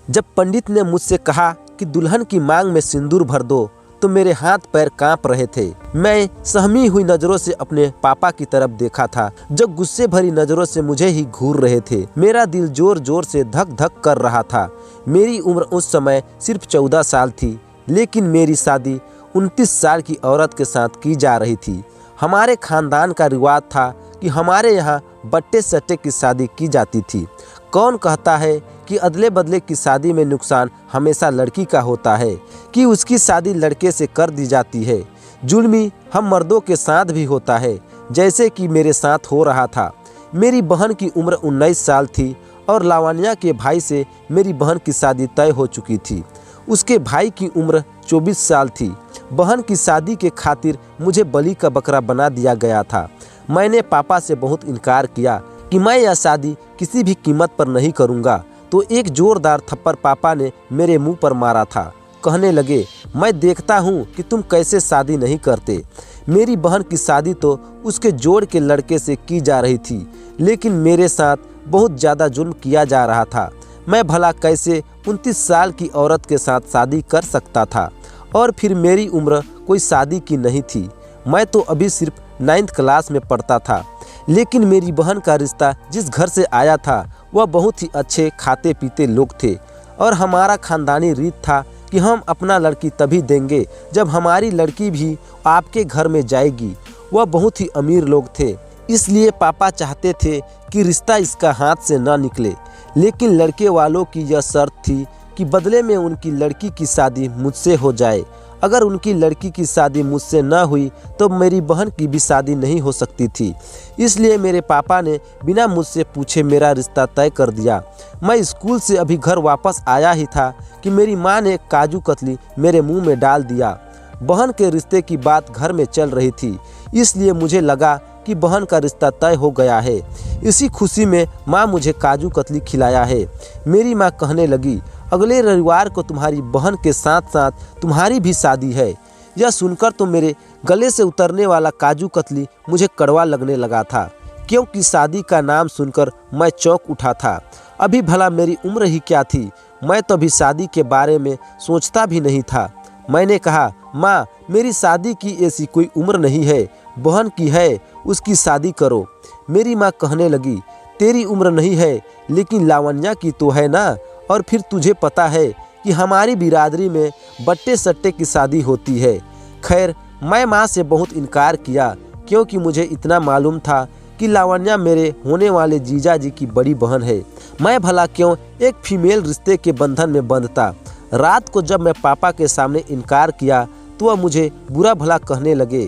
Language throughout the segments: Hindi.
जब पंडित ने मुझसे कहा कि दुल्हन की मांग में सिंदूर भर दो तो मेरे हाथ पैर कांप रहे थे। मैं सहमी हुई नजरों से अपने पापा की तरफ देखा था, जो गुस्से भरी नजरों से मुझे ही घूर रहे थे। मेरा दिल जोर जोर से धक धक कर रहा था। मेरी उम्र उस समय सिर्फ 14 साल थी, लेकिन मेरी शादी 29 साल की औरत के साथ की जा रही थी। हमारे खानदान का रिवाज था कि हमारे यहाँ बट्टे सट्टे की शादी की जाती थी। कौन कहता है कि अदले बदले की शादी में नुकसान हमेशा लड़की का होता है, कि उसकी शादी लड़के से कर दी जाती है। जुल्मी हम मर्दों के साथ भी होता है, जैसे कि मेरे साथ हो रहा था। मेरी बहन की उम्र 19 साल थी और लावण्या के भाई से मेरी बहन की शादी तय हो चुकी थी। उसके भाई की उम्र 24 साल थी। बहन की शादी के खातिर मुझे बलि का बकरा बना दिया गया था। मैंने पापा से बहुत इनकार किया कि मैं यह शादी किसी भी कीमत पर नहीं करूँगा, तो एक जोरदार थप्पड़ पापा ने मेरे मुंह पर मारा था। कहने लगे, मैं देखता हूँ कि तुम कैसे शादी नहीं करते। मेरी बहन की शादी तो उसके जोड़ के लड़के से की जा रही थी, लेकिन मेरे साथ बहुत ज़्यादा जुल्म किया जा रहा था। मैं भला कैसे 29 साल की औरत के साथ शादी कर सकता था, और फिर मेरी उम्र कोई शादी की नहीं थी। मैं तो अभी सिर्फ 9th क्लास में पढ़ता था। लेकिन मेरी बहन का रिश्ता जिस घर से आया था वह बहुत ही अच्छे खाते पीते लोग थे, और हमारा खानदानी रीत था कि हम अपना लड़की तभी देंगे जब हमारी लड़की भी आपके घर में जाएगी। वह बहुत ही अमीर लोग थे, इसलिए पापा चाहते थे कि रिश्ता इसका हाथ से न निकले। लेकिन लड़के वालों की यह शर्त थी कि बदले में उनकी लड़की की शादी मुझसे हो जाए। अगर उनकी लड़की की शादी मुझसे न हुई तो मेरी बहन की भी शादी नहीं हो सकती थी। इसलिए मेरे पापा ने बिना मुझसे पूछे मेरा रिश्ता तय कर दिया। मैं स्कूल से अभी घर वापस आया ही था कि मेरी माँ ने काजू कतली मेरे मुंह में डाल दिया। बहन के रिश्ते की बात घर में चल रही थी, इसलिए मुझे लगा कि बहन का रिश्ता तय हो गया है। इसी खुशी में माँ मुझे काजू कतली खिलाया है। मेरी माँ कहने लगी, अगले रविवार को तुम्हारी बहन के साथ साथ तुम्हारी भी शादी है। यह सुनकर तो मेरे गले से उतरने वाला काजू कतली मुझे कड़वा लगने लगा था, क्योंकि शादी का नाम सुनकर मैं चौंक उठा था। अभी भला मेरी उम्र ही क्या थी, मैं तो अभी शादी के बारे में सोचता भी नहीं था। मैंने कहा, माँ, मेरी शादी की ऐसी कोई उम्र नहीं है, बहन की है, उसकी शादी करो। मेरी माँ कहने लगी, तेरी उम्र नहीं है, लेकिन लावण्या की तो है ना, और फिर तुझे पता है कि हमारी बिरादरी में बट्टे सट्टे की शादी होती है। खैर, मैं माँ से बहुत इनकार किया, क्योंकि मुझे इतना मालूम था कि लावण्या मेरे होने वाले जीजा जी की बड़ी बहन है। मैं भला क्यों एक फीमेल रिश्ते के बंधन में बंधता। रात को जब मैं पापा के सामने इनकार किया तो वह मुझे बुरा भला कहने लगे,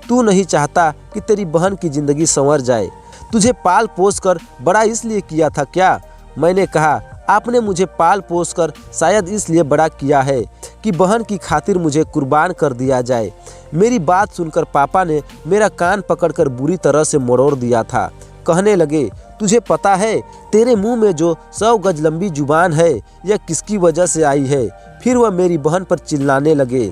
तू नहीं चाहता कि तेरी बहन की ज़िंदगी संवर जाए? तुझे पाल पोस कर बड़ा इसलिए किया था क्या? मैंने कहा, आपने मुझे पाल पोस कर शायद इसलिए बड़ा किया है कि बहन की खातिर मुझे कुर्बान कर दिया जाए। मेरी बात सुनकर पापा ने मेरा कान पकड़कर बुरी तरह से मरोड़ दिया था। कहने लगे, तुझे पता है तेरे मुंह में जो 100 गज लंबी जुबान है यह किसकी वजह से आई है? फिर वह मेरी बहन पर चिल्लाने लगे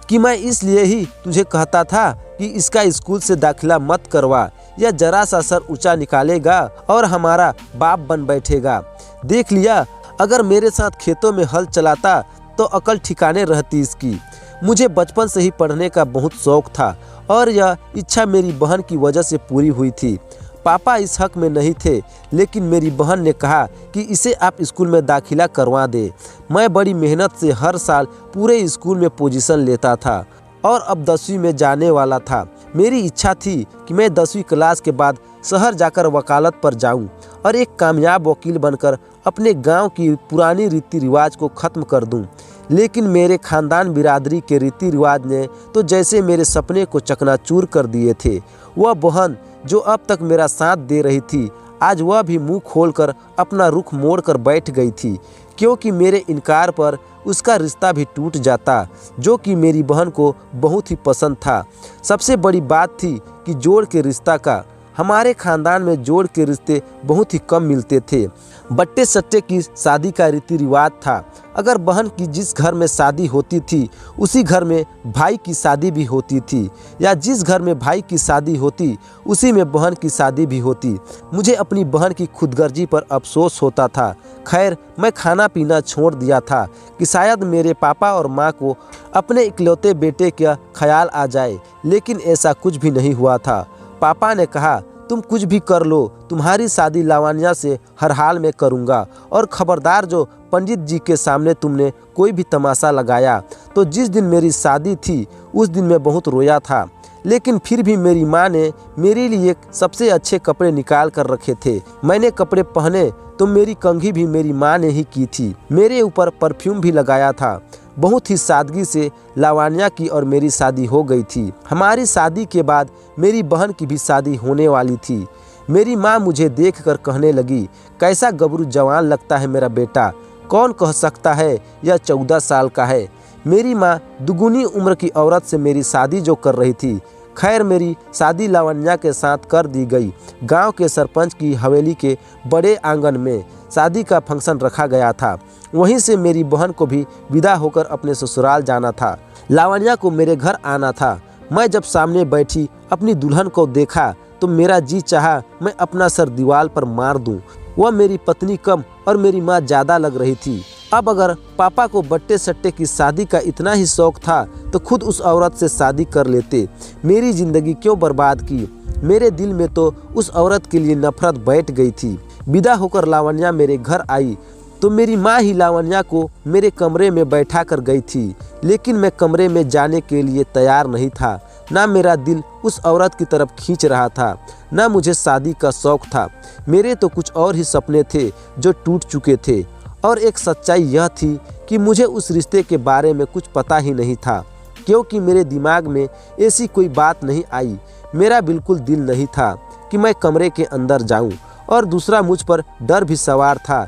कि मैं इसलिए ही तुझे कहता था कि इसका स्कूल से दाखिला मत करवा, यह जरा सा सर ऊंचा निकालेगा और हमारा बाप बन बैठेगा। देख लिया, अगर मेरे साथ खेतों में हल चलाता तो अकल ठिकाने रहती इसकी। मुझे बचपन से ही पढ़ने का बहुत शौक था, और यह इच्छा मेरी बहन की वजह से पूरी हुई थी। पापा इस हक में नहीं थे, लेकिन मेरी बहन ने कहा कि इसे आप स्कूल में दाखिला करवा दे। मैं बड़ी मेहनत से हर साल पूरे स्कूल में पोजीशन लेता था, और अब 10वीं में जाने वाला था। मेरी इच्छा थी कि मैं 10वीं क्लास के बाद शहर जाकर वकालत पर जाऊं और एक कामयाब वकील बनकर अपने गांव की पुरानी रीति रिवाज को ख़त्म कर दूं। लेकिन मेरे खानदान बिरादरी के रीति रिवाज ने तो जैसे मेरे सपने को चकनाचूर कर दिए थे। वह बहन जो अब तक मेरा साथ दे रही थी, आज वह भी मुंह खोलकर अपना रुख मोड़ कर बैठ गई थी, क्योंकि मेरे इनकार पर उसका रिश्ता भी टूट जाता, जो कि मेरी बहन को बहुत ही पसंद था। सबसे बड़ी बात थी कि जोड़ के रिश्ता का हमारे खानदान में जोड़ के रिश्ते बहुत ही कम मिलते थे। बट्टे सट्टे की शादी का रीति रिवाज था। अगर बहन की जिस घर में शादी होती थी उसी घर में भाई की शादी भी होती थी, या जिस घर में भाई की शादी होती उसी में बहन की शादी भी होती। मुझे अपनी बहन की खुदगर्जी पर अफसोस होता था। खैर, मैं खाना पीना छोड़ दिया था कि शायद मेरे पापा और माँ को अपने इकलौते बेटे का ख्याल आ जाए, लेकिन ऐसा कुछ भी नहीं हुआ था। पापा ने कहा, तुम कुछ भी कर लो, तुम्हारी शादी लावण्या से हर हाल में करूँगा, और खबरदार जो पंडित जी के सामने तुमने कोई भी तमाशा लगाया। तो जिस दिन मेरी शादी थी उस दिन मैं बहुत रोया था, लेकिन फिर भी मेरी माँ ने मेरे लिए सबसे अच्छे कपड़े निकाल कर रखे थे। मैंने कपड़े पहने तो मेरी कंघी भी मेरी माँ ने ही की थी। मेरे ऊपर परफ्यूम भी लगाया था। बहुत ही सादगी से लावण्या की और मेरी शादी हो गई थी। हमारी शादी के बाद मेरी बहन की भी शादी होने वाली थी। मेरी माँ मुझे देखकर कहने लगी, कैसा गबरू जवान लगता है मेरा बेटा, कौन कह सकता है यह 14 साल का है। मेरी माँ दुगुनी उम्र की औरत से मेरी शादी जो कर रही थी। खैर, मेरी शादी लावण्या के साथ कर दी गई। गांव के सरपंच की हवेली के बड़े आंगन में शादी का फंक्शन रखा गया था। वहीं से मेरी बहन को भी विदा होकर अपने ससुराल जाना था। लावण्या को मेरे घर आना था। मैं जब सामने बैठी अपनी दुल्हन को देखा तो मेरा जी चाहा मैं अपना सर दीवार पर मार दूं। वह मेरी पत्नी कम और मेरी माँ ज़्यादा लग रही थी। अब अगर पापा को बट्टे सट्टे की शादी का इतना ही शौक था तो खुद उस औरत से शादी कर लेते। मेरी ज़िंदगी क्यों बर्बाद की। मेरे दिल में तो उस औरत के लिए नफरत बैठ गई थी। विदा होकर लावण्या मेरे घर आई तो मेरी माँ ही लावण्या को मेरे कमरे में बैठा कर गई थी, लेकिन मैं कमरे में जाने के लिए तैयार नहीं था। ना मेरा दिल उस औरत की तरफ खींच रहा था, ना मुझे शादी का शौक था। मेरे तो कुछ और ही सपने थे जो टूट चुके थे, और एक सच्चाई यह थी कि मुझे उस रिश्ते के बारे में कुछ पता ही नहीं था, क्योंकि मेरे दिमाग में ऐसी कोई बात नहीं आई। मेरा बिल्कुल दिल नहीं था कि मैं कमरे के अंदर जाऊं, और दूसरा मुझ पर डर भी सवार था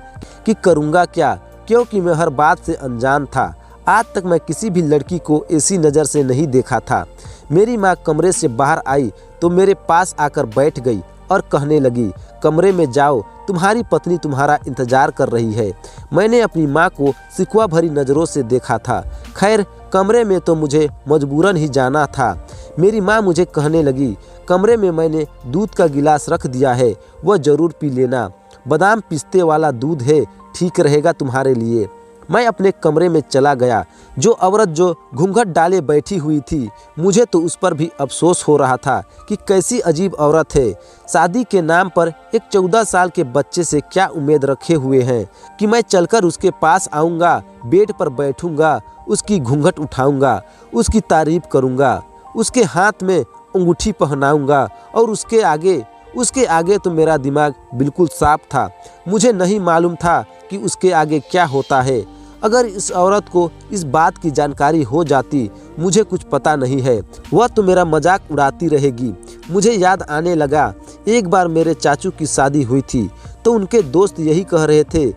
कि करूंगा क्या, क्योंकि मैं हर बात से अनजान था। आज तक मैं किसी भी लड़की को ऐसी नज़र से नहीं देखा था। मेरी माँ कमरे से बाहर आई तो मेरे पास आकर बैठ गई और कहने लगी, कमरे में जाओ, तुम्हारी पत्नी तुम्हारा इंतजार कर रही है। मैंने अपनी माँ को शिकवा भरी नज़रों से देखा था। खैर, कमरे में तो मुझे मजबूरन ही जाना था। मेरी माँ मुझे कहने लगी, कमरे में मैंने दूध का गिलास रख दिया है, वह ज़रूर पी लेना। बादाम पिस्ते वाला दूध है, ठीक रहेगा तुम्हारे लिए। मैं अपने कमरे में चला गया। जो औरत जो घूंघट डाले बैठी हुई थी, मुझे तो उस पर भी अफसोस हो रहा था कि कैसी अजीब औरत है। शादी के नाम पर एक 14 साल के बच्चे से क्या उम्मीद रखे हुए हैं कि मैं चलकर उसके पास आऊँगा, बेड पर बैठूँगा, उसकी घूंघट उठाऊँगा, उसकी तारीफ करूँगा, उसके हाथ में अंगूठी पहनाऊँगा, और उसके आगे तो मेरा दिमाग बिल्कुल साफ था। मुझे नहीं मालूम था कि उसके आगे क्या होता है। अगर इस औरत को इस बात की जानकारी हो जाती, मुझे कुछ पता नहीं है, वह तो मेरा मजाक उड़ाती रहेगी। मुझे याद आने लगा, एक बार मेरे चाचू की शादी हुई थी तो उनके दोस्त यही कह रहे थे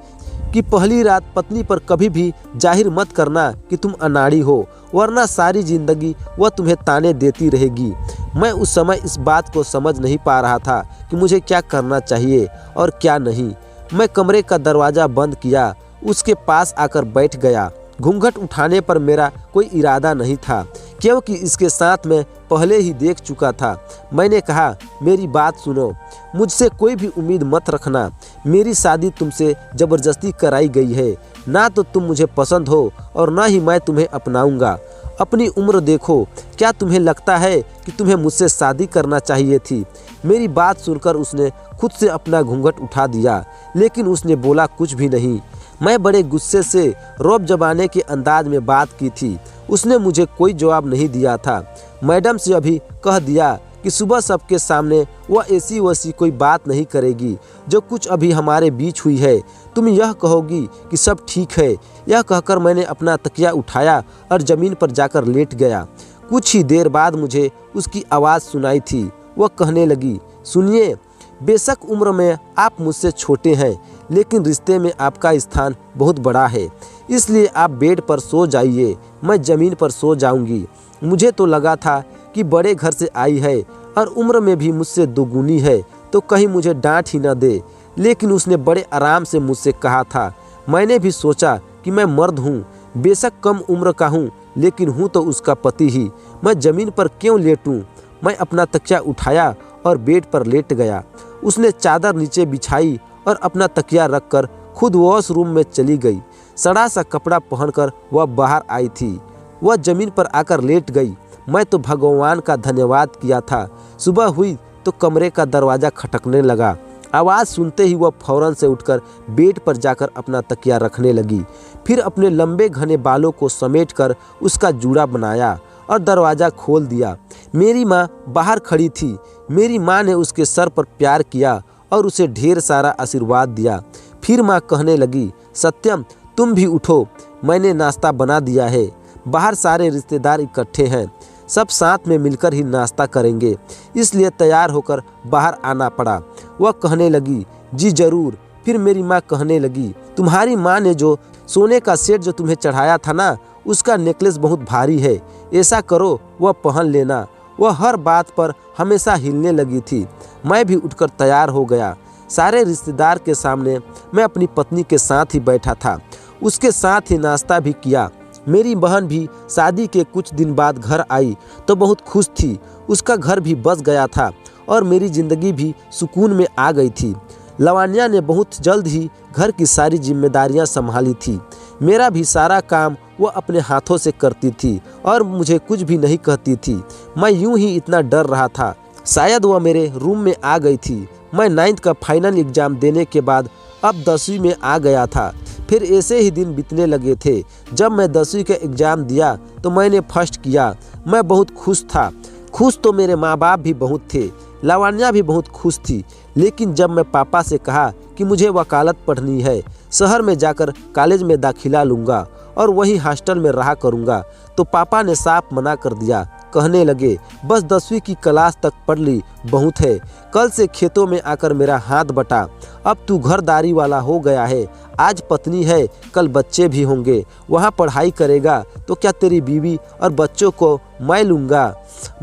कि पहली रात पत्नी पर कभी भी जाहिर मत करना कि तुम अनाड़ी हो, वरना सारी जिंदगी वह तुम्हें ताने देती रहेगी। मैं उस समय इस बात को समझ नहीं पा रहा था कि मुझे क्या करना चाहिए और क्या नहीं। मैं कमरे का दरवाज़ा बंद किया, उसके पास आकर बैठ गया। घूंघट उठाने पर मेरा कोई इरादा नहीं था, क्योंकि इसके साथ मैं पहले ही देख चुका था। मैंने कहा, मेरी बात सुनो, मुझसे कोई भी उम्मीद मत रखना। मेरी शादी तुमसे ज़बरदस्ती कराई गई है। ना तो तुम मुझे पसंद हो और ना ही मैं तुम्हें अपनाऊंगा। अपनी उम्र देखो, क्या तुम्हें लगता है कि तुम्हें मुझसे शादी करना चाहिए थी? मेरी बात सुनकर उसने खुद से अपना घूंघट उठा दिया, लेकिन उसने बोला कुछ भी नहीं। मैं बड़े गुस्से से रौब जमाने के अंदाज में बात की थी। उसने मुझे कोई जवाब नहीं दिया था। मैडम से अभी कह दिया कि सुबह सबके सामने वह ऐसी वैसी कोई बात नहीं करेगी। जो कुछ अभी हमारे बीच हुई है, तुम यह कहोगी कि सब ठीक है। यह कहकर मैंने अपना तकिया उठाया और ज़मीन पर जाकर लेट गया। कुछ ही देर बाद मुझे उसकी आवाज़ सुनाई थी। वह कहने लगी, सुनिए, बेशक उम्र में आप मुझसे छोटे हैं, लेकिन रिश्ते में आपका स्थान बहुत बड़ा है, इसलिए आप बेड पर सो जाइए, मैं ज़मीन पर सो जाऊंगी। मुझे तो लगा था कि बड़े घर से आई है, और उम्र में भी मुझसे दोगुनी है तो कहीं मुझे डांट ही न दे। लेकिन उसने बड़े आराम से मुझसे कहा था। मैंने भी सोचा कि मैं मर्द हूँ, बेशक कम उम्र का हूँ, लेकिन हूँ तो उसका पति ही। मैं ज़मीन पर क्यों लेटूं? मैं अपना तकिया उठाया और बेड पर लेट गया। उसने चादर नीचे बिछाई और अपना तकिया रखकर खुद वॉशरूम में चली गई। सड़ा सा कपड़ा पहनकर वह बाहर आई थी। वह ज़मीन पर आकर लेट गई। मैं तो भगवान का धन्यवाद किया था। सुबह हुई तो कमरे का दरवाज़ा खटकने लगा। आवाज़ सुनते ही वह फौरन से उठकर बेड पर जाकर अपना तकिया रखने लगी। फिर अपने लंबे घने बालों को समेटकर उसका जूड़ा बनाया और दरवाज़ा खोल दिया। मेरी माँ बाहर खड़ी थी। मेरी माँ ने उसके सर पर प्यार किया और उसे ढेर सारा आशीर्वाद दिया। फिर माँ कहने लगी, सत्यम तुम भी उठो, मैंने नाश्ता बना दिया है। बाहर सारे रिश्तेदार इकट्ठे हैं, सब साथ में मिलकर ही नाश्ता करेंगे, इसलिए तैयार होकर बाहर आना पड़ा। वह कहने लगी, जी जरूर। फिर मेरी माँ कहने लगी, तुम्हारी माँ ने जो सोने का सेट जो तुम्हें चढ़ाया था ना, उसका नेकलेस बहुत भारी है, ऐसा करो वह पहन लेना। वह हर बात पर हमेशा हिलने लगी थी। मैं भी उठकर तैयार हो गया। सारे रिश्तेदार के सामने मैं अपनी पत्नी के साथ ही बैठा था। उसके साथ ही नाश्ता भी किया। मेरी बहन भी शादी के कुछ दिन बाद घर आई तो बहुत खुश थी। उसका घर भी बस गया था और मेरी ज़िंदगी भी सुकून में आ गई थी। लवानिया ने बहुत जल्द ही घर की सारी जिम्मेदारियां संभाली थी। मेरा भी सारा काम वह अपने हाथों से करती थी और मुझे कुछ भी नहीं कहती थी। मैं यूं ही इतना डर रहा था। शायद वह मेरे रूम में आ गई थी। मैं 9th का फाइनल एग्ज़ाम देने के बाद अब 10वीं में आ गया था। फिर ऐसे ही दिन बीतने लगे थे। जब मैं 10वीं का एग्ज़ाम दिया तो मैंने फर्स्ट किया। मैं बहुत खुश था। खुश तो मेरे माँ बाप भी बहुत थे। लावण्या भी बहुत खुश थी। लेकिन जब मैं पापा से कहा कि मुझे वकालत पढ़नी है, शहर में जाकर कॉलेज में दाखिला लूँगा और वहीं हॉस्टल में रहा करूँगा, तो पापा ने साफ मना कर दिया। कहने लगे, बस 10वीं की क्लास तक पढ़ ली, बहुत है। कल से खेतों में आकर मेरा हाथ बटा। अब तू घरदारी वाला हो गया है। आज पत्नी है, कल बच्चे भी होंगे। वहाँ पढ़ाई करेगा तो क्या तेरी बीवी और बच्चों को मैं लूँगा?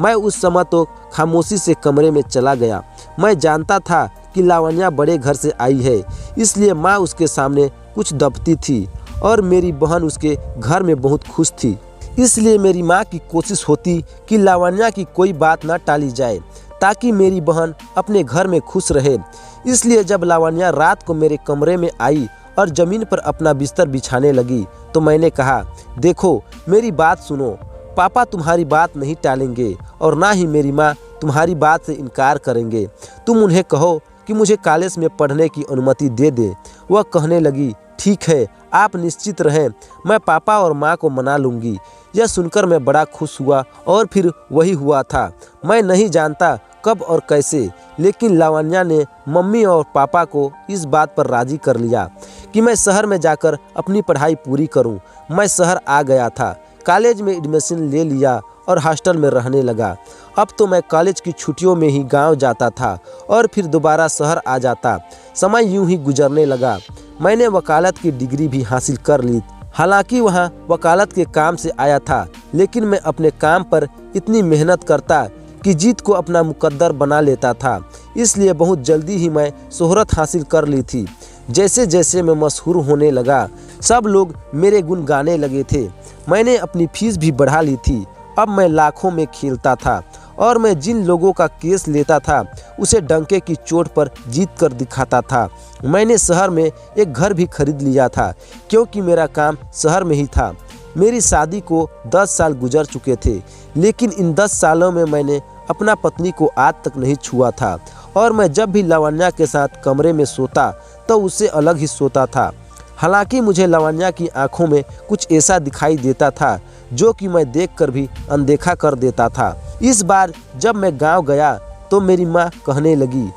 मैं उस समय तो खामोशी से कमरे में चला गया। मैं जानता था कि लावण्या बड़े घर से आई है, इसलिए माँ उसके सामने कुछ दबती थी और मेरी बहन उसके घर में बहुत खुश थी। इसलिए मेरी माँ की कोशिश होती कि लावण्या की कोई बात ना टाली जाए ताकि मेरी बहन अपने घर में खुश रहे। इसलिए जब लावण्या रात को मेरे कमरे में आई और ज़मीन पर अपना बिस्तर बिछाने लगी तो मैंने कहा, देखो मेरी बात सुनो, पापा तुम्हारी बात नहीं टालेंगे और ना ही मेरी माँ तुम्हारी बात से इनकार करेंगे। तुम उन्हें कहो कि मुझे कॉलेज में पढ़ने की अनुमति दे दे। वह कहने लगी, ठीक है, आप निश्चित रहें, मैं पापा और माँ को मना लूँगी। यह सुनकर मैं बड़ा खुश हुआ और फिर वही हुआ था। मैं नहीं जानता कब और कैसे, लेकिन लावण्या ने मम्मी और पापा को इस बात पर राज़ी कर लिया कि मैं शहर में जाकर अपनी पढ़ाई पूरी करूं। मैं शहर आ गया था, कॉलेज में एडमिशन ले लिया और हॉस्टल में रहने लगा। अब तो मैं कॉलेज की छुट्टियों में ही गांव जाता था और फिर दोबारा शहर आ जाता। समय यूं ही गुजरने लगा। मैंने वकालत की डिग्री भी हासिल कर ली। हालांकि वहां वकालत के काम से आया था, लेकिन मैं अपने काम पर इतनी मेहनत करता कि जीत को अपना मुकद्दर बना लेता था। इसलिए बहुत जल्दी ही मैं शोहरत हासिल कर ली थी। जैसे जैसे मैं मशहूर होने लगा, सब लोग मेरे गुण गाने लगे थे। मैंने अपनी फीस भी बढ़ा ली थी। अब मैं लाखों में खेलता था और मैं जिन लोगों का केस लेता था उसे डंके की चोट पर जीत कर दिखाता था। मैंने शहर में एक घर भी खरीद लिया था क्योंकि मेरा काम शहर में ही था। मेरी शादी को 10 साल गुजर चुके थे, लेकिन इन 10 सालों में मैंने अपना पत्नी को आज तक नहीं छुआ था और मैं जब भी लावण्या के साथ कमरे में सोता तो उससे अलग ही सोता था। हालांकि मुझे लावण्या की आंखों में कुछ ऐसा दिखाई देता था जो कि मैं देखकर भी अनदेखा कर देता था। इस बार जब मैं गांव गया तो मेरी माँ कहने लगी,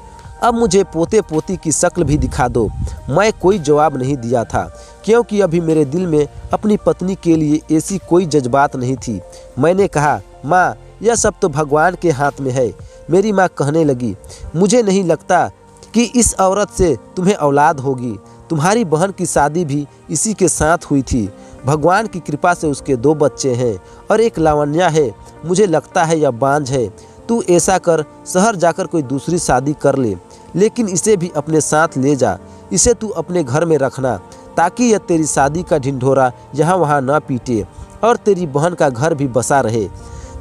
अब मुझे पोते पोती की शक्ल भी दिखा दो। मैं कोई जवाब नहीं दिया था क्योंकि अभी मेरे दिल में अपनी पत्नी के लिए ऐसी कोई जज्बात नहीं थी। मैंने कहा, माँ यह सब तो भगवान के हाथ में है। मेरी माँ कहने लगी, मुझे नहीं लगता कि इस औरत से तुम्हें औलाद होगी। तुम्हारी बहन की शादी भी इसी के साथ हुई थी। भगवान की कृपा से उसके 2 बच्चे हैं और एक लावण्या है। मुझे लगता है यह बांझ है। तू ऐसा कर, शहर जाकर कोई दूसरी शादी कर ले, लेकिन इसे भी अपने साथ ले जा। इसे तू अपने घर में रखना ताकि यह तेरी शादी का ढिंढोरा यहाँ वहाँ न पीटे और तेरी बहन का घर भी बसा रहे।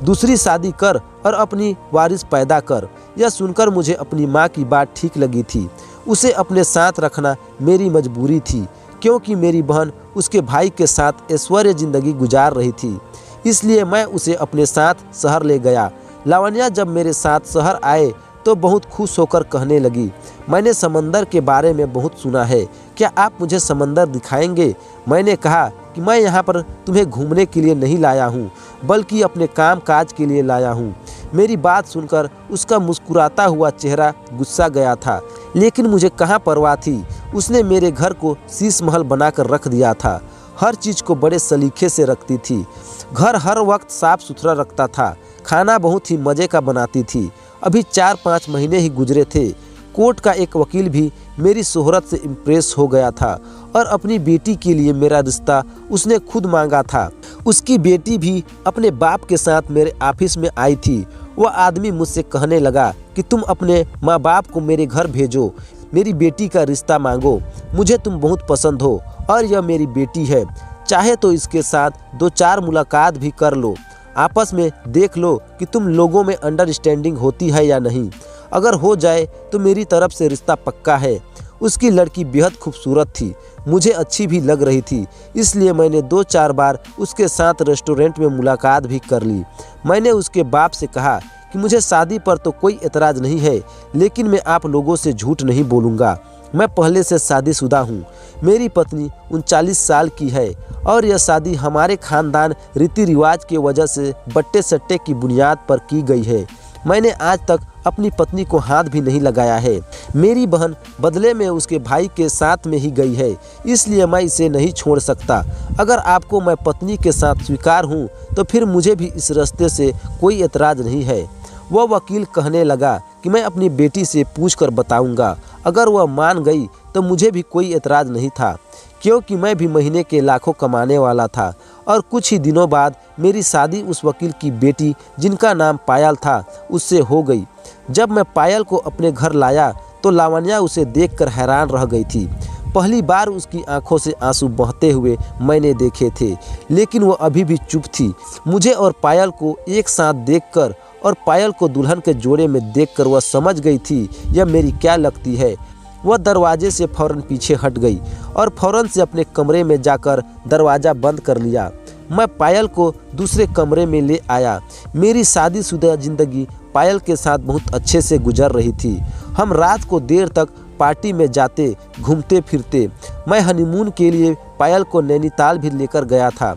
दूसरी शादी कर और अपनी वारिस पैदा कर। यह सुनकर मुझे अपनी माँ की बात ठीक लगी थी। उसे अपने साथ रखना मेरी मजबूरी थी, क्योंकि मेरी बहन उसके भाई के साथ ऐश्वर्य जिंदगी गुजार रही थी। इसलिए मैं उसे अपने साथ शहर ले गया। लावण्या जब मेरे साथ शहर आए तो बहुत खुश होकर कहने लगी, मैंने समंदर के बारे में बहुत सुना है, क्या आप मुझे समंदर दिखाएंगे? मैंने कहा कि मैं यहाँ पर तुम्हें घूमने के लिए नहीं लाया हूँ, बल्कि अपने काम काज के लिए लाया हूँ। मेरी बात सुनकर उसका मुस्कुराता हुआ चेहरा गुस्सा गया था, लेकिन मुझे कहाँ परवाह थी। उसने मेरे घर को शीश महल बनाकर रख दिया था। हर चीज़ को बड़े सलीके से रखती थी। घर हर वक्त साफ सुथरा रखता था। खाना बहुत ही मज़े का बनाती थी। अभी 4-5 महीने ही गुजरे थे। कोर्ट का एक वकील भी मेरी शोहरत से इम्प्रेस हो गया था और अपनी बेटी के लिए मेरा रिश्ता उसने खुद मांगा था। उसकी बेटी भी अपने बाप के साथ मेरे ऑफिस में आई थी। वह आदमी मुझसे कहने लगा कि तुम अपने माँ बाप को मेरे घर भेजो, मेरी बेटी का रिश्ता मांगो। मुझे तुम बहुत पसंद हो और यह मेरी बेटी है। चाहे तो इसके साथ 2-4 मुलाकात भी कर लो, आपस में देख लो कि तुम लोगों में अंडरस्टैंडिंग होती है या नहीं। अगर हो जाए तो मेरी तरफ से रिश्ता पक्का है। उसकी लड़की बेहद खूबसूरत थी, मुझे अच्छी भी लग रही थी, इसलिए मैंने 2-4 बार उसके साथ रेस्टोरेंट में मुलाकात भी कर ली। मैंने उसके बाप से कहा कि मुझे शादी पर तो कोई एतराज़ नहीं है, लेकिन मैं आप लोगों से झूठ नहीं बोलूँगा। मैं पहले से शादीशुदा हूँ। मेरी पत्नी 39 साल की है और यह शादी हमारे खानदान रीति रिवाज के वजह से बट्टे सट्टे की बुनियाद पर की गई है। मैंने आज तक अपनी पत्नी को हाथ भी नहीं लगाया है। मेरी बहन बदले में उसके भाई के साथ में ही गई है, इसलिए मैं इसे नहीं छोड़ सकता। अगर आपको मैं पत्नी के साथ स्वीकार हूँ तो फिर मुझे भी इस रास्ते से कोई एतराज़ नहीं है। वह वकील कहने लगा कि मैं अपनी बेटी से पूछ कर बताऊँगा। अगर वह मान गई तो मुझे भी कोई एतराज़ नहीं था, क्योंकि मैं भी महीने के लाखों कमाने वाला था। और कुछ ही दिनों बाद मेरी शादी उस वकील की बेटी, जिनका नाम पायल था, उससे हो गई। जब मैं पायल को अपने घर लाया तो लावण्या उसे देखकर हैरान रह गई थी। पहली बार उसकी आंखों से आंसू बहते हुए मैंने देखे थे, लेकिन वह अभी भी चुप थी। मुझे और पायल को एक साथ देखकर और पायल को दुल्हन के जोड़े में देखकर वह समझ गई थी यह मेरी क्या लगती है। वह दरवाजे से फौरन पीछे हट गई और फौरन से अपने कमरे में जाकर दरवाज़ा बंद कर लिया। मैं पायल को दूसरे कमरे में ले आया। मेरी शादीशुदा ज़िंदगी पायल के साथ बहुत अच्छे से गुजर रही थी। हम रात को देर तक पार्टी में जाते, घूमते फिरते। मैं हनीमून के लिए पायल को नैनीताल भी लेकर गया था।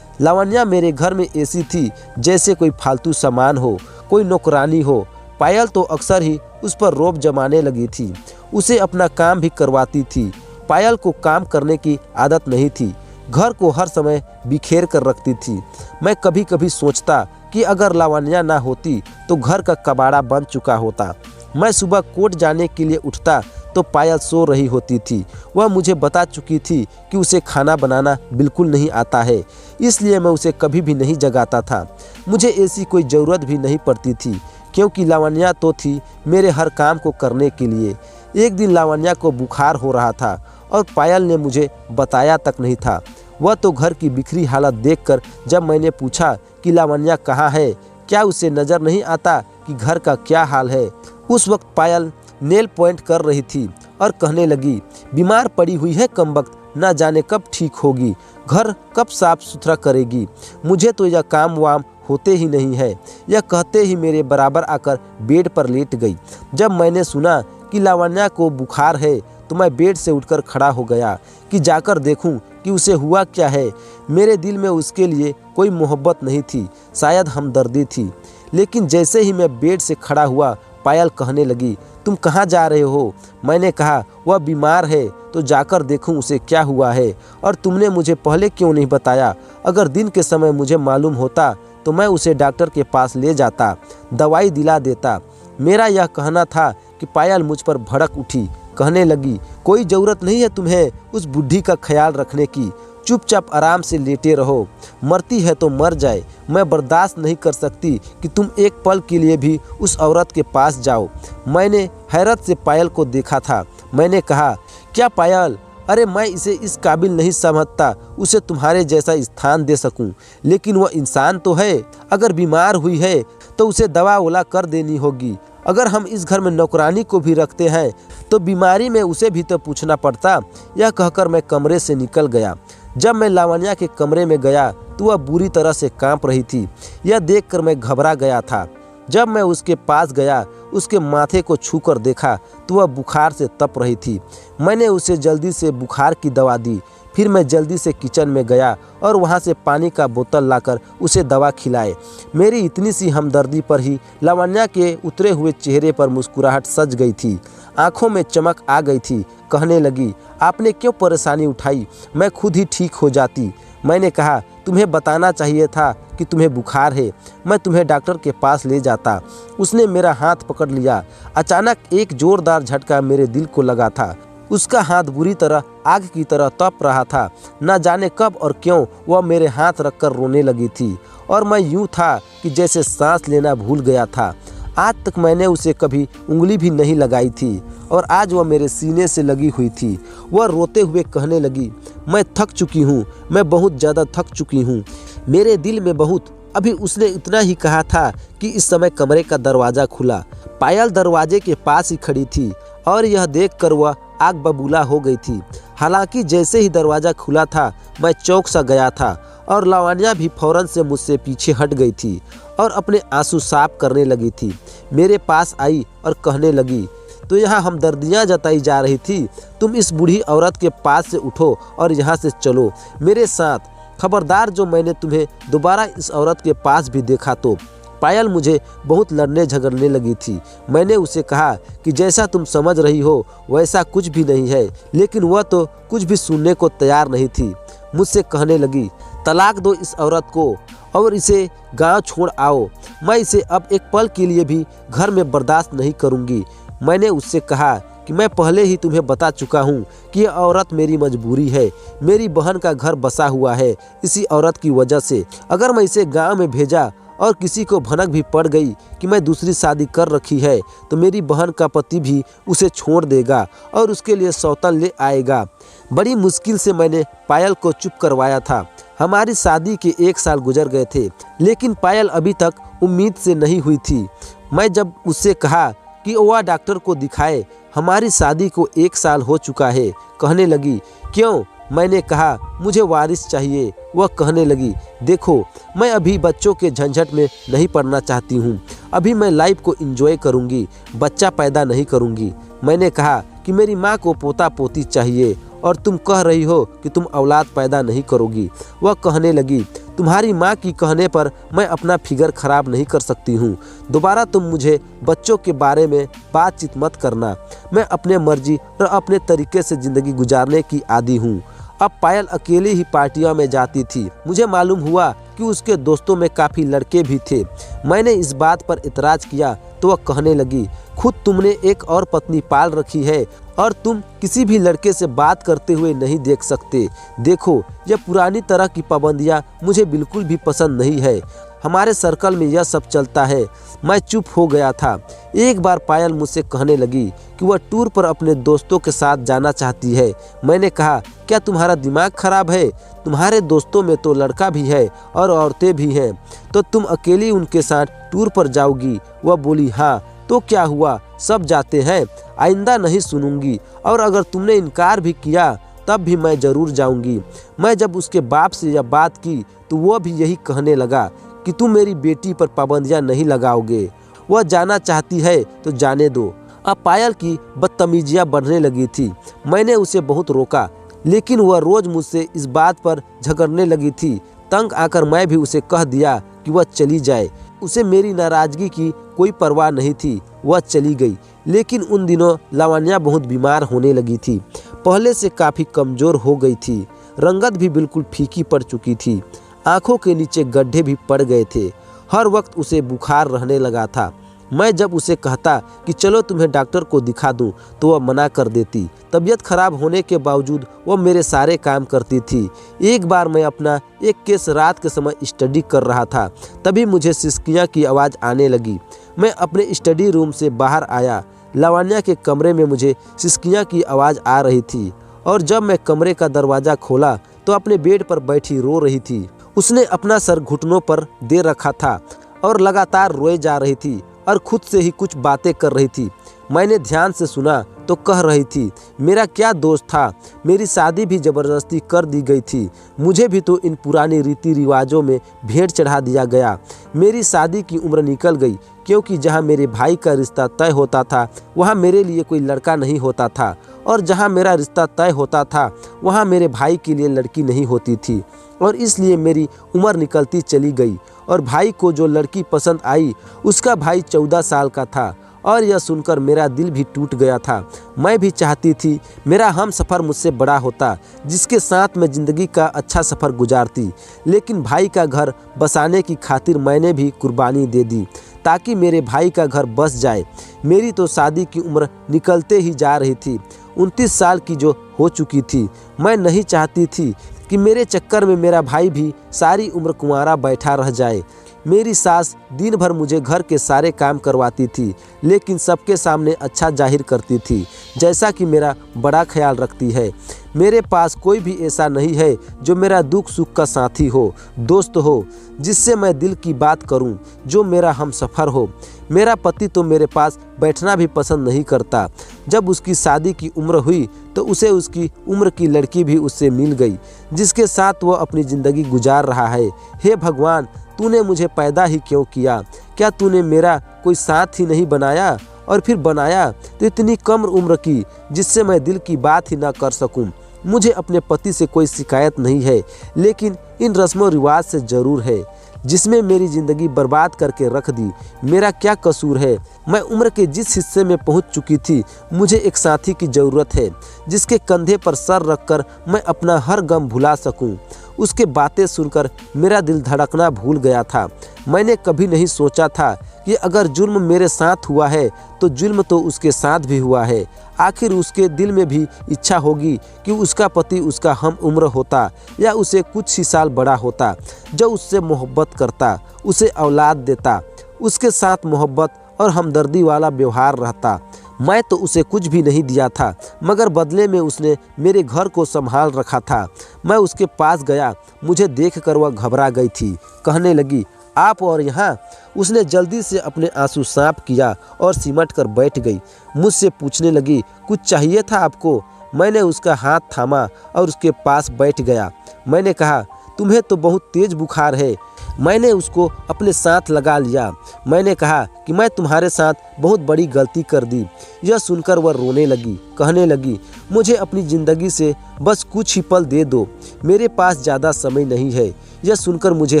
लावण्या मेरे घर में ऐसी थी जैसे कोई फालतू सामान हो, कोई नौकरानी हो। पायल तो अक्सर ही उस पर रौब जमाने लगी थी। उसे अपना काम भी करवाती थी। पायल को काम करने की आदत नहीं थी, घर को हर समय बिखेर कर रखती थी। मैं कभी कभी सोचता कि अगर लावण्या ना होती तो घर का कबाड़ा बन चुका होता। मैं सुबह कोर्ट जाने के लिए उठता तो पायल सो रही होती थी। वह मुझे बता चुकी थी कि उसे खाना बनाना बिल्कुल नहीं आता है, इसलिए मैं उसे कभी भी नहीं जगाता था। मुझे ऐसी कोई ज़रूरत भी नहीं पड़ती थी, क्योंकि लावण्या तो थी मेरे हर काम को करने के लिए। एक दिन लावण्या को बुखार हो रहा था और पायल ने मुझे बताया तक नहीं था। वह तो घर की बिखरी हालत देखकर जब मैंने पूछा कि लावण्या कहाँ है, क्या उसे नज़र नहीं आता कि घर का क्या हाल है। उस वक्त पायल नेल पॉइंट कर रही थी और कहने लगी, बीमार पड़ी हुई है कमबख्त, ना जाने कब ठीक होगी, घर कब साफ सुथरा करेगी, मुझे तो यह काम वाम होते ही नहीं है। यह कहते ही मेरे बराबर आकर बेड पर लेट गई। जब मैंने सुना कि लावण्या को बुखार है तो मैं बेड से उठकर खड़ा हो गया कि जाकर देखूं कि उसे हुआ क्या है। मेरे दिल में उसके लिए कोई मोहब्बत नहीं थी, शायद हमदर्दी थी। लेकिन जैसे ही मैं बेड से खड़ा हुआ, पायल कहने लगी, तुम कहाँ जा रहे हो? मैंने कहा, वह बीमार है तो जाकर देखूं उसे क्या हुआ है, और तुमने मुझे पहले क्यों नहीं बताया? अगर दिन के समय मुझे मालूम होता तो मैं उसे डॉक्टर के पास ले जाता, दवाई दिला देता। मेरा यह कहना था कि पायल मुझ पर भड़क उठी, कहने लगी, कोई ज़रूरत नहीं है तुम्हें उस बुढ़ी का ख्याल रखने की। चुपचाप आराम से लेटे रहो, मरती है तो मर जाए। मैं बर्दाश्त नहीं कर सकती कि तुम एक पल के लिए भी उस औरत के पास जाओ। मैंने हैरत से पायल को देखा था। मैंने कहा, क्या पायल? अरे मैं इसे इस काबिल नहीं समझता उसे तुम्हारे जैसा स्थान दे सकूं। लेकिन वह इंसान तो है, अगर बीमार हुई है तो उसे दवा उला कर देनी होगी। अगर हम इस घर में नौकरानी को भी रखते हैं तो बीमारी में उसे भी तो पूछना पड़ता। यह कहकर मैं कमरे से निकल गया। जब मैं लावण्या के कमरे में गया तो वह बुरी तरह से कांप रही थी। यह देखकर मैं घबरा गया था। जब मैं उसके पास गया, उसके माथे को छूकर देखा तो वह बुखार से तप रही थी। मैंने उसे जल्दी से बुखार की दवा दी। फिर मैं जल्दी से किचन में गया और वहाँ से पानी का बोतल लाकर उसे दवा खिलाए। मेरी इतनी सी हमदर्दी पर ही लावण्या के उतरे हुए चेहरे पर मुस्कुराहट सज गई थी, आंखों में चमक आ गई थी। कहने लगी, आपने क्यों परेशानी उठाई? मैं खुद ही ठीक हो जाती। मैंने कहा, तुम्हें बताना चाहिए था कि तुम्हें बुखार है, मैं तुम्हें डॉक्टर के पास ले जाता। उसने मेरा हाथ पकड़ लिया। अचानक एक जोरदार झटका मेरे दिल को लगा था। उसका हाथ बुरी तरह आग की तरह तप रहा था। न जाने कब और क्यों वह मेरे हाथ रखकर रोने लगी थी और मैं यूं था कि जैसे सांस लेना भूल गया था। आज तक मैंने उसे कभी उंगली भी नहीं लगाई थी और आज वह मेरे सीने से लगी हुई थी। वह रोते हुए कहने लगी, मैं थक चुकी हूँ, मैं बहुत ज़्यादा थक चुकी हूँ, मेरे दिल में बहुत। अभी उसने इतना ही कहा था कि इस समय कमरे का दरवाज़ा खुला। पायल दरवाजे के पास ही खड़ी थी और यह देखकर वह आग बबूला हो गई थी। हालांकि जैसे ही दरवाज़ा खुला था मैं चौंक सा गया था और लावण्या भी फौरन से मुझसे पीछे हट गई थी और अपने आंसू साफ करने लगी थी। मेरे पास आई और कहने लगी, तो यहाँ हमदर्दियाँ जताई जा रही थी। तुम इस बूढ़ी औरत के पास से उठो और यहाँ से चलो मेरे साथ। खबरदार, जो मैंने तुम्हें दोबारा इस औरत के पास भी देखा तो। पायल मुझे बहुत लड़ने झगड़ने लगी थी। मैंने उसे कहा कि जैसा तुम समझ रही हो वैसा कुछ भी नहीं है, लेकिन वह तो कुछ भी सुनने को तैयार नहीं थी। मुझसे कहने लगी, तलाक दो इस औरत को और इसे गांव छोड़ आओ। मैं इसे अब एक पल के लिए भी घर में बर्दाश्त नहीं करूंगी। मैंने उससे कहा कि मैं पहले ही तुम्हें बता चुका हूँ कि यह औरत मेरी मजबूरी है। मेरी बहन का घर बसा हुआ है इसी औरत की वजह से। अगर मैं इसे गांव में भेजा और किसी को भनक भी पड़ गई कि मैं दूसरी शादी कर रखी है तो मेरी बहन का पति भी उसे छोड़ देगा और उसके लिए सौतन ले आएगा। बड़ी मुश्किल से मैंने पायल को चुप करवाया था। हमारी शादी के 1 साल गुजर गए थे, लेकिन पायल अभी तक उम्मीद से नहीं हुई थी। मैं जब उससे कहा कि वह डॉक्टर को दिखाए, हमारी शादी को 1 साल हो चुका है, कहने लगी, क्यों? मैंने कहा, मुझे वारिस चाहिए। वह कहने लगी, देखो मैं अभी बच्चों के झंझट में नहीं पड़ना चाहती हूँ। अभी मैं लाइफ को एंजॉय करूँगी, बच्चा पैदा नहीं करूँगी। मैंने कहा कि मेरी माँ को पोता पोती चाहिए और तुम कह रही हो कि तुम औलाद पैदा नहीं करोगी। वह कहने लगी, तुम्हारी माँ की कहने पर मैं अपना फिगर खराब नहीं कर सकती हूँ। दोबारा तुम मुझे बच्चों के बारे में बातचीत मत करना। मैं अपने मर्जी और अपने तरीके से ज़िंदगी गुजारने की आदी हूँ। अब पायल अकेले ही पार्टियों में जाती थी। मुझे मालूम हुआ कि उसके दोस्तों में काफ़ी लड़के भी थे। मैंने इस बात पर इतराज़ किया तो वह कहने लगी, खुद तुमने एक और पत्नी पाल रखी है और तुम किसी भी लड़के से बात करते हुए नहीं देख सकते। देखो, यह पुरानी तरह की पाबंदियाँ मुझे बिल्कुल भी पसंद नहीं है। हमारे सर्कल में यह सब चलता है। मैं चुप हो गया था। एक बार पायल मुझसे कहने लगी कि वह टूर पर अपने दोस्तों के साथ जाना चाहती है। मैंने कहा, क्या तुम्हारा दिमाग खराब है? तुम्हारे दोस्तों में तो लड़का भी है और औरतें भी हैं, तो तुम अकेली उनके साथ टूर पर जाओगी? वह बोली, हाँ तो क्या हुआ, सब जाते हैं, आइंदा नहीं सुनूंगी, और अगर तुमने इनकार भी किया तब भी मैं ज़रूर जाऊंगी। मैं जब उसके बाप से यह बात की तो वह भी यही कहने लगा कि तुम मेरी बेटी पर पाबंदियां नहीं लगाओगे। वह जाना चाहती है तो जाने दो। अब पायल की बदतमीजियां बढ़ने लगी थी। मैंने उसे बहुत रोका, लेकिन वह रोज़ मुझसे इस बात पर झगड़ने लगी थी। तंग आकर मैं भी उसे कह दिया कि वह चली जाए। उसे मेरी नाराज़गी की कोई परवाह नहीं थी। वह चली गई। लेकिन उन दिनों लावण्या बहुत बीमार होने लगी थी। पहले से काफ़ी कमज़ोर हो गई थी। रंगत भी बिल्कुल फीकी पड़ चुकी थी। आंखों के नीचे गड्ढे भी पड़ गए थे। हर वक्त उसे बुखार रहने लगा था। मैं जब उसे कहता कि चलो तुम्हें डॉक्टर को दिखा दूं, तो वह मना कर देती। तबीयत खराब होने के बावजूद वह मेरे सारे काम करती थी। एक बार मैं अपना एक केस रात के समय स्टडी कर रहा था, तभी मुझे सिसकियाँ की आवाज़ आने लगी। मैं अपने स्टडी रूम से बाहर आया। लावण्या के कमरे में मुझे सिसकियाँ की आवाज़ आ रही थी और जब मैं कमरे का दरवाज़ा खोला तो अपने बेड पर बैठी रो रही थी। उसने अपना सर घुटनों पर दे रखा था और लगातार रोए जा रही थी और खुद से ही कुछ बातें कर रही थी। मैंने ध्यान से सुना तो कह रही थी, मेरा क्या दोष था, मेरी शादी भी ज़बरदस्ती कर दी गई थी, मुझे भी तो इन पुरानी रीति रिवाजों में भेंट चढ़ा दिया गया। मेरी शादी की उम्र निकल गई क्योंकि जहाँ मेरे भाई का रिश्ता तय होता था वहाँ मेरे लिए कोई लड़का नहीं होता था और जहाँ मेरा रिश्ता तय होता था वहाँ मेरे भाई के लिए लड़की नहीं होती थी और इसलिए मेरी उम्र निकलती चली गई और भाई को जो लड़की पसंद आई उसका भाई 14 साल का था और यह सुनकर मेरा दिल भी टूट गया था। मैं भी चाहती थी मेरा हम सफ़र मुझसे बड़ा होता जिसके साथ मैं ज़िंदगी का अच्छा सफ़र गुजारती, लेकिन भाई का घर बसाने की खातिर मैंने भी कुर्बानी दे दी ताकि मेरे भाई का घर बस जाए। मेरी तो शादी की उम्र निकलते ही जा रही थी, 29 साल की जो हो चुकी थी। मैं नहीं चाहती थी कि मेरे चक्कर में मेरा भाई भी सारी उम्र कुंवारा बैठा रह जाए। मेरी सास दिन भर मुझे घर के सारे काम करवाती थी, लेकिन सबके सामने अच्छा जाहिर करती थी जैसा कि मेरा बड़ा ख्याल रखती है। मेरे पास कोई भी ऐसा नहीं है जो मेरा दुख सुख का साथी हो, दोस्त हो, जिससे मैं दिल की बात करूं, जो मेरा हमसफ़र हो। मेरा पति तो मेरे पास बैठना भी पसंद नहीं करता। जब उसकी शादी की उम्र हुई तो उसे उसकी उम्र की लड़की भी उससे मिल गई जिसके साथ वह अपनी ज़िंदगी गुजार रहा है। हे भगवान, तूने मुझे पैदा ही क्यों किया? क्या तूने मेरा कोई साथ ही नहीं बनाया? और फिर बनाया तो इतनी कम उम्र की जिससे मैं दिल की बात ही ना कर सकूं। मुझे अपने पति से कोई शिकायत नहीं है, लेकिन इन रस्मों रिवाज से ज़रूर है जिसमें मेरी ज़िंदगी बर्बाद करके रख दी। मेरा क्या कसूर है? मैं उम्र के जिस हिस्से में पहुंच चुकी थी, मुझे एक साथी की ज़रूरत है जिसके कंधे पर सर रखकर मैं अपना हर गम भुला सकूं। उसके बातें सुनकर मेरा दिल धड़कना भूल गया था। मैंने कभी नहीं सोचा था कि अगर जुर्म मेरे साथ हुआ है तो जुल्म तो उसके साथ भी हुआ है। आखिर उसके दिल में भी इच्छा होगी कि उसका पति उसका हम उम्र होता या उसे कुछ ही साल बड़ा होता, जो उससे मोहब्बत करता, उसे औलाद देता, उसके साथ मोहब्बत और हमदर्दी वाला व्यवहार रहता। मैं तो उसे कुछ भी नहीं दिया था, मगर बदले में उसने मेरे घर को संभाल रखा था। मैं उसके पास गया, मुझे देखकर वह घबरा गई थी। कहने लगी, आप और यहाँ? उसने जल्दी से अपने आंसू साफ किया और सिमट कर बैठ गई। मुझसे पूछने लगी, कुछ चाहिए था आपको? मैंने उसका हाथ थामा और उसके पास बैठ गया। मैंने कहा, तुम्हें तो बहुत तेज बुखार है। मैंने उसको अपने साथ लगा लिया। मैंने कहा कि मैं तुम्हारे साथ बहुत बड़ी गलती कर दी। यह सुनकर वह रोने लगी। कहने लगी, मुझे अपनी ज़िंदगी से बस कुछ ही पल दे दो, मेरे पास ज़्यादा समय नहीं है। यह सुनकर मुझे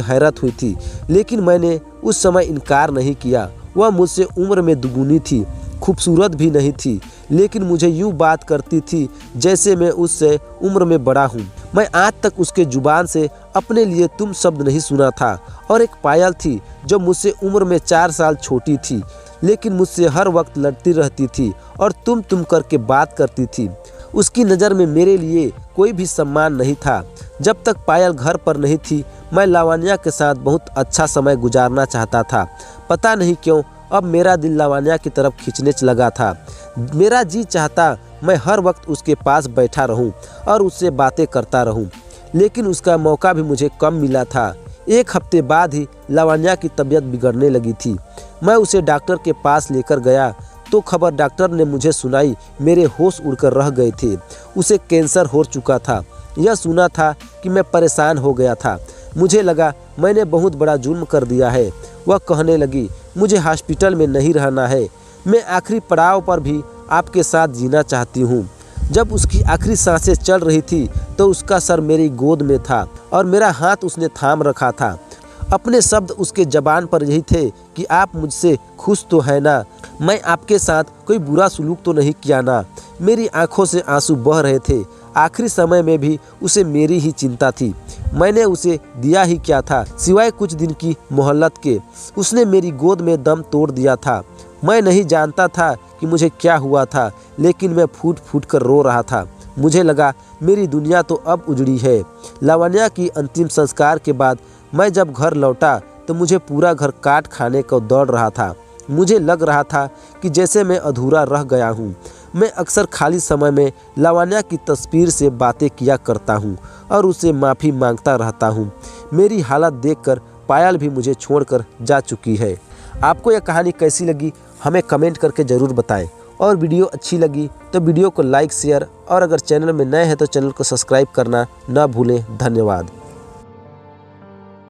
हैरत हुई थी, लेकिन मैंने उस समय इनकार नहीं किया। वह मुझसे उम्र में दुगुनी थी, खूबसूरत भी नहीं थी, लेकिन मुझे यूँ बात करती थी जैसे मैं उससे उम्र में बड़ा हूँ। मैं आज तक उसके जुबान से अपने लिए तुम शब्द नहीं सुना था। और एक पायल थी जो मुझसे उम्र में 4 साल छोटी थी, लेकिन मुझसे हर वक्त लड़ती रहती थी और तुम करके बात करती थी। उसकी नज़र में मेरे लिए कोई भी सम्मान नहीं था। जब तक पायल घर पर नहीं थी, मैं लावण्या के साथ बहुत अच्छा समय गुजारना चाहता था। पता नहीं क्यों अब मेरा दिल लावण्या की तरफ खींचने लगा था। मेरा जी चाहता मैं हर वक्त उसके पास बैठा रहूं और उससे बातें करता रहूं, लेकिन उसका मौका भी मुझे कम मिला था। 1 हफ्ते बाद ही लावण्या की तबीयत बिगड़ने लगी थी। मैं उसे डॉक्टर के पास लेकर गया तो खबर डॉक्टर ने मुझे सुनाई, मेरे होश उड़कर रह गए थे। उसे कैंसर हो चुका था। यह सुना था कि मैं परेशान हो गया था। मुझे लगा मैंने बहुत बड़ा जुर्म कर दिया है। वह कहने लगी, मुझे हॉस्पिटल में नहीं रहना है, मैं आखिरी पड़ाव पर भी आपके साथ जीना चाहती हूँ। जब उसकी आखिरी सांसें चल रही थी तो उसका सर मेरी गोद में था और मेरा हाथ उसने थाम रखा था। अपने शब्द उसके ज़बान पर यही थे कि आप मुझसे खुश तो है ना, मैं आपके साथ कोई बुरा सलूक तो नहीं किया ना। मेरी आंखों से आंसू बह रहे थे। आखिरी समय में भी उसे मेरी ही चिंता थी। मैंने उसे दिया ही क्या था सिवाय कुछ दिन की मोहलत के। उसने मेरी गोद में दम तोड़ दिया था। मैं नहीं जानता था कि मुझे क्या हुआ था, लेकिन मैं फूट फूट कर रो रहा था। मुझे लगा मेरी दुनिया तो अब उजड़ी है। लावण्या की अंतिम संस्कार के बाद मैं जब घर लौटा तो मुझे पूरा घर काट खाने को दौड़ रहा था। मुझे लग रहा था कि जैसे मैं अधूरा रह गया हूँ। मैं अक्सर खाली समय में लावण्या की तस्वीर से बातें किया करता हूँ और उसे माफ़ी मांगता रहता हूँ। मेरी हालत देखकर पायल भी मुझे छोड़कर जा चुकी है। आपको यह कहानी कैसी लगी हमें कमेंट करके ज़रूर बताएं, और वीडियो अच्छी लगी तो वीडियो को लाइक शेयर और अगर चैनल में नए हैं तो चैनल को सब्सक्राइब करना ना भूलें। धन्यवाद।